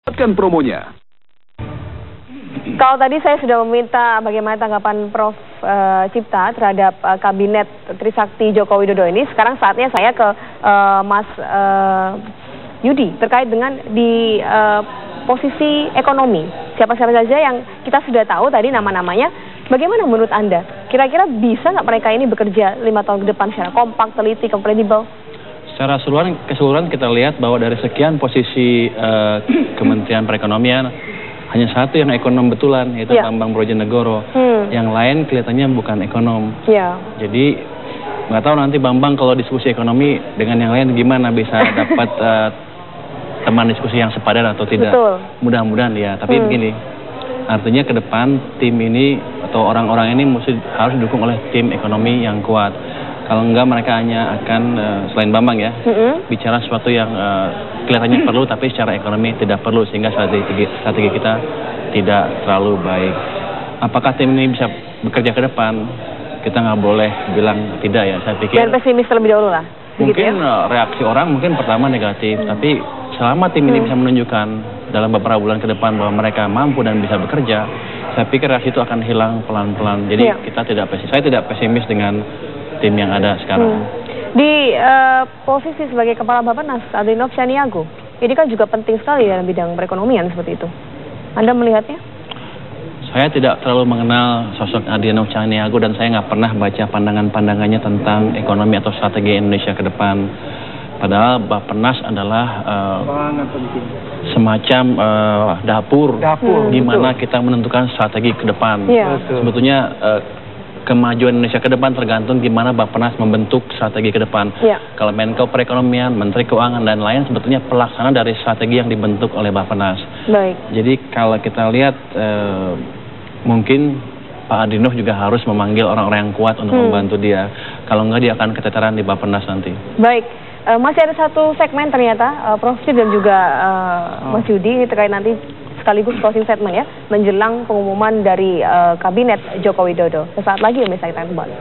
Dapatkan promonya. Kalau tadi saya sudah meminta bagaimana tanggapan Prof. Cipta terhadap Kabinet Trisakti Joko Widodo ini, sekarang saatnya saya ke Mas Yudi terkait dengan di posisi ekonomi. Siapa-siapa saja yang kita sudah tahu tadi nama-namanya, bagaimana menurut Anda? Kira-kira bisa nggak mereka ini bekerja 5 tahun ke depan secara kompak, teliti, kredibel? Secara keseluruhan kita lihat bahwa dari sekian posisi Kementerian Perekonomian, hanya satu yang ekonom betulan, yaitu Bambang Brojonegoro. Yang lain kelihatannya bukan ekonom. Jadi nggak tahu nanti Bambang kalau diskusi ekonomi dengan yang lain gimana, bisa dapat teman diskusi yang sepadan atau tidak. Mudah-mudahan ya. Tapi begini, artinya ke depan tim ini atau orang-orang ini harus didukung oleh tim ekonomi yang kuat. Kalau enggak mereka hanya akan, selain Bambang ya, bicara sesuatu yang kelihatannya perlu tapi secara ekonomi tidak perlu, sehingga strategi kita tidak terlalu baik. Apakah tim ini bisa bekerja ke depan? Kita nggak boleh bilang tidak ya, saya pikir. Dan pesimis terlebih dahulu lah. Mungkin reaksi orang mungkin pertama negatif, tapi selama tim ini bisa menunjukkan dalam beberapa bulan ke depan bahwa mereka mampu dan bisa bekerja, saya pikir reaksi itu akan hilang pelan-pelan. Jadi saya tidak pesimis dengan tim yang ada sekarang. Di posisi sebagai Kepala Bappenas, Adrinov Caniago, ini kan juga penting sekali dalam bidang perekonomian seperti itu. Anda melihatnya? Saya tidak terlalu mengenal sosok Adrinov Caniago dan saya nggak pernah baca pandangan-pandangannya tentang ekonomi atau strategi Indonesia ke depan. Padahal Bappenas adalah semacam dapur di mana kita menentukan strategi ke depan. Sebetulnya kemajuan Indonesia ke depan tergantung gimana Bappenas membentuk strategi ke depan. Kalau Menko Perekonomian, Menteri Keuangan dan lain sebetulnya pelaksana dari strategi yang dibentuk oleh Bappenas. Jadi kalau kita lihat mungkin Pak Adrinov juga harus memanggil orang-orang yang kuat untuk membantu dia. Kalau enggak dia akan keteteran di Bappenas nanti. Masih ada satu segmen ternyata Prof. Cip dan juga Mas Yudi terkait nanti sekaligus closing statement ya, menjelang pengumuman dari Kabinet Joko Widodo. Sesaat lagi bisa kita kembali.